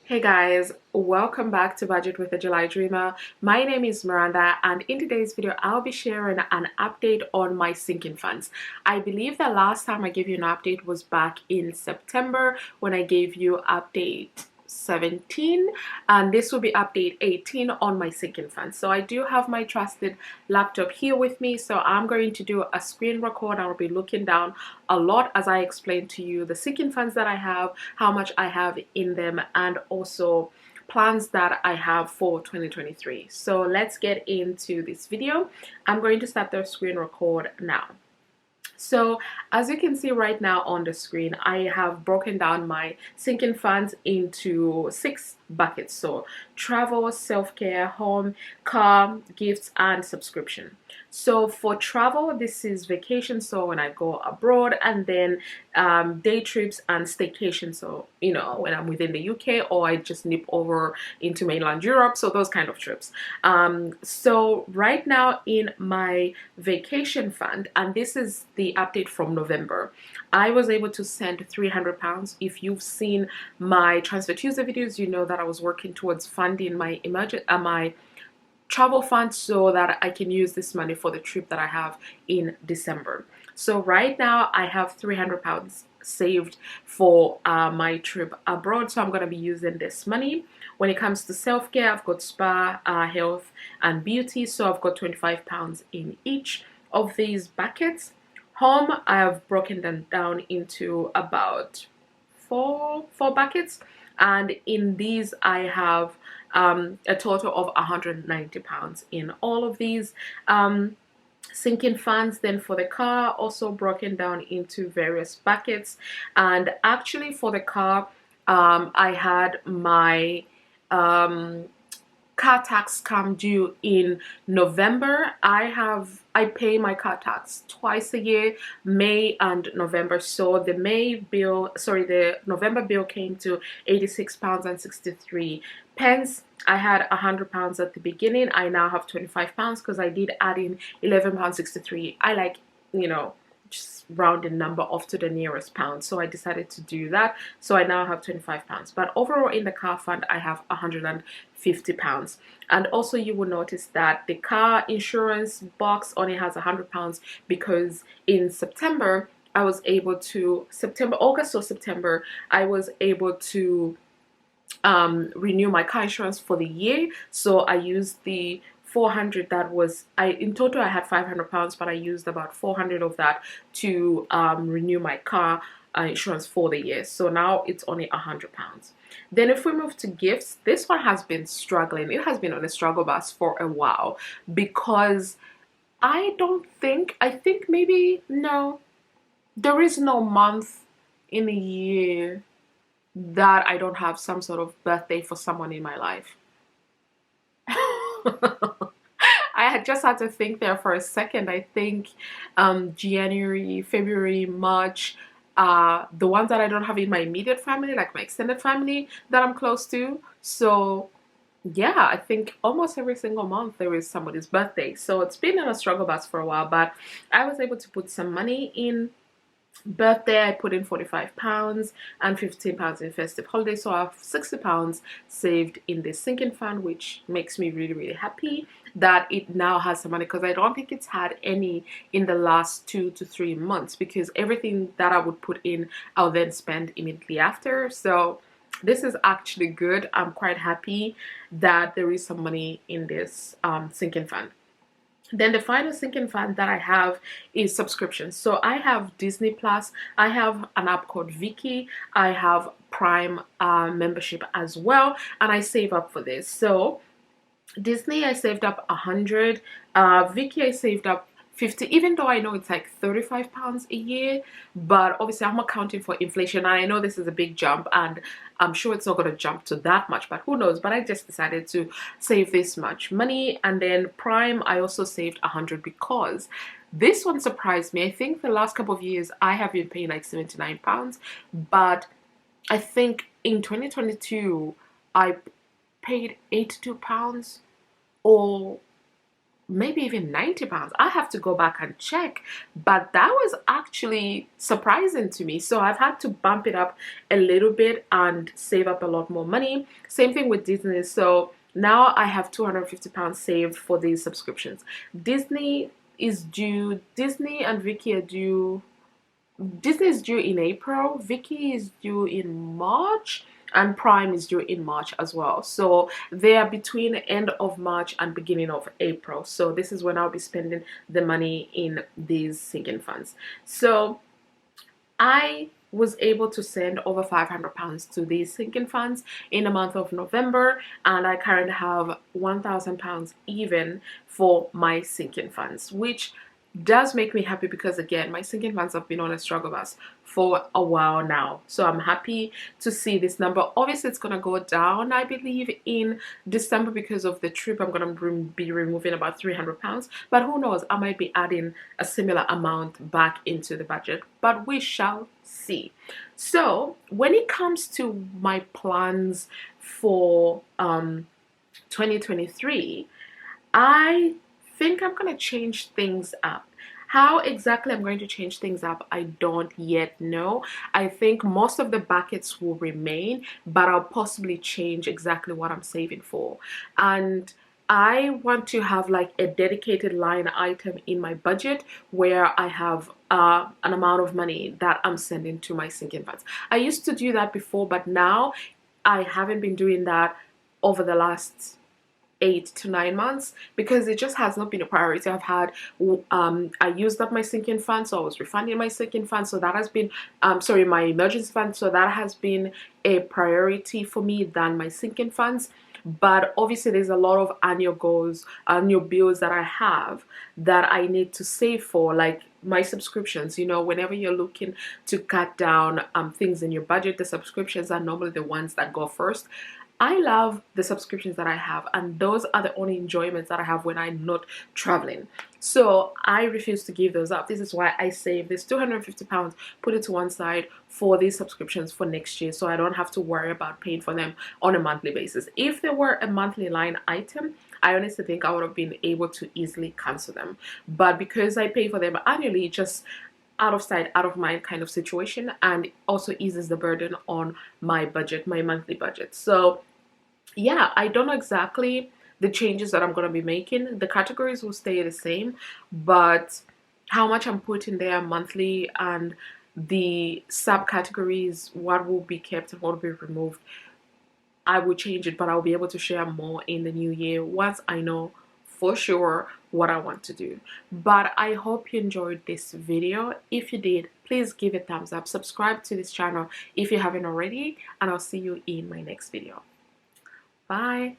Hey guys, welcome back to Budget with a July Dreamer. My name is Miranda, and in today's video I'll be sharing an update on my sinking funds. I believe the last time I gave you an update was back in September when I gave you update 17, and this will be update 18 on my sinking funds. So I do have my trusted laptop here with me, so I'm going to do a screen record. I'll be looking down a lot as I explain to you the sinking funds that I have, how much I have in them, and also plans that I have for 2023. So let's get into this video. I'm going to start the screen record now. So as you can see right now on the screen, I have broken down my sinking funds into 6 buckets. So travel, self-care, home, car, gifts, and subscription. So for travel, this is vacation, so when I go abroad, and then day trips and staycation, so when I'm within the UK or I just nip over into mainland Europe, so those kind of trips. So right now in my vacation fund, and this is the update from November, I was able to send £300. If you've seen my Transfer Tuesday videos, you know that I was working towards funding my my travel fund so that I can use this money for the trip that I have in December. So right now I have £300 saved for my trip abroad, so I'm going to be using this money. When it comes to self-care, I've got spa, health, and beauty, so I've got £25 in each of these buckets. Home, I have broken them down into about four buckets, and in these I have a total of £190 in all of these sinking funds. Then for the car, also broken down into various buckets, and actually for the car, I had my car tax come due in November. I pay my car tax twice a year, May and November. So the November bill came to £86.63. I had £100 at the beginning. I now have £25 because I did add in £11.63. I like, just rounding number off to the nearest pound, so I decided to do that. So I now have £25, but overall in the car fund I have £150. And also you will notice that the car insurance box only has £100 because in September I was able to August or September I was able to renew my car insurance for the year. So I used the 400 that was, in total I had £500, but I used about 400 of that to renew my car insurance for the year. So now it's only £100. Then if we move to gifts, this one has been struggling. It has been on a struggle bus for a while because I think maybe, no, there is no month in a year that I don't have some sort of birthday for someone in my life. I had just had to think there for a second. I think January, February, March, the ones that I don't have in my immediate family, like my extended family that I'm close to. So yeah, I think almost every single month there is somebody's birthday. So it's been in a struggle bus for a while, but I was able to put some money in birthday. I put in £45 and £15 in festive holiday, so I have £60 saved in this sinking fund, which makes me really happy that it now has some money, because I don't think it's had any in the last 2 to 3 months, because everything that I would put in I'll then spend immediately after. So this is actually good. I'm quite happy that there is some money in this sinking fund. Then the final sinking fund that I have is subscriptions. So I have Disney Plus, I have an app called Viki, I have Prime membership as well, and I save up for this. So Disney I saved up 100, Viki I saved up 50, even though I know it's like £35 a year, but obviously I'm accounting for inflation, and I know this is a big jump, and I'm sure it's not going to jump to that much, but who knows. But I just decided to save this much money. And then Prime I also saved 100 because this one surprised me. I think the last couple of years I have been paying like £79, but I think in 2022 I paid £82 or maybe even 90 pounds. I have to go back and check, but that was actually surprising to me. So I've had to bump it up a little bit and save up a lot more money. Same thing with Disney. So now I have 250 pounds saved for these subscriptions. Disney and Vicky are due. Disney is due in April, Vicky is due in March, and Prime is due in March as well. So they are between end of March and beginning of April. So this is when I'll be spending the money in these sinking funds. So I was able to send over 500 pounds to these sinking funds in the month of November, and I currently have 1,000 pounds even for my sinking funds, which does make me happy because, again, my sinking funds have been on a struggle bus for a while now. So I'm happy to see this number. Obviously it's going to go down, I believe, in December because of the trip. I'm going to be removing about 300 pounds, but who knows, I might be adding a similar amount back into the budget, but we shall see. So when it comes to my plans for 2023, I think I'm going to change things up. How exactly I'm going to change things up, I don't yet know. I think most of the buckets will remain, but I'll possibly change exactly what I'm saving for. And I want to have like a dedicated line item in my budget where I have an amount of money that I'm sending to my sinking funds. I used to do that before, but now I haven't been doing that over the last 8 to 9 months because it just has not been a priority. I've had I used up my sinking fund, so I was refunding my sinking fund, so that has been sorry, my emergency fund, so that has been a priority for me than my sinking funds. But obviously there's a lot of annual goals, annual bills that I have that I need to save for, like my subscriptions. You know, whenever you're looking to cut down things in your budget, the subscriptions are normally the ones that go first. I love the subscriptions that I have, and those are the only enjoyments that I have when I'm not traveling. So I refuse to give those up. This is why I save this 250 pounds, put it to one side for these subscriptions for next year, so I don't have to worry about paying for them on a monthly basis. If they were a monthly line item, I honestly think I would have been able to easily cancel them. But because I pay for them annually, it just out of sight, out of mind kind of situation, and also eases the burden on my budget, my monthly budget. So yeah, I don't know exactly the changes that I'm going to be making. The categories will stay the same, but how much I'm putting there monthly and the subcategories, what will be kept and what will be removed, I will change it, but I'll be able to share more in the new year once I know for sure what I want to do. But I hope you enjoyed this video. If you did, please give it a thumbs up, subscribe to this channel if you haven't already, and I'll see you in my next video. Bye.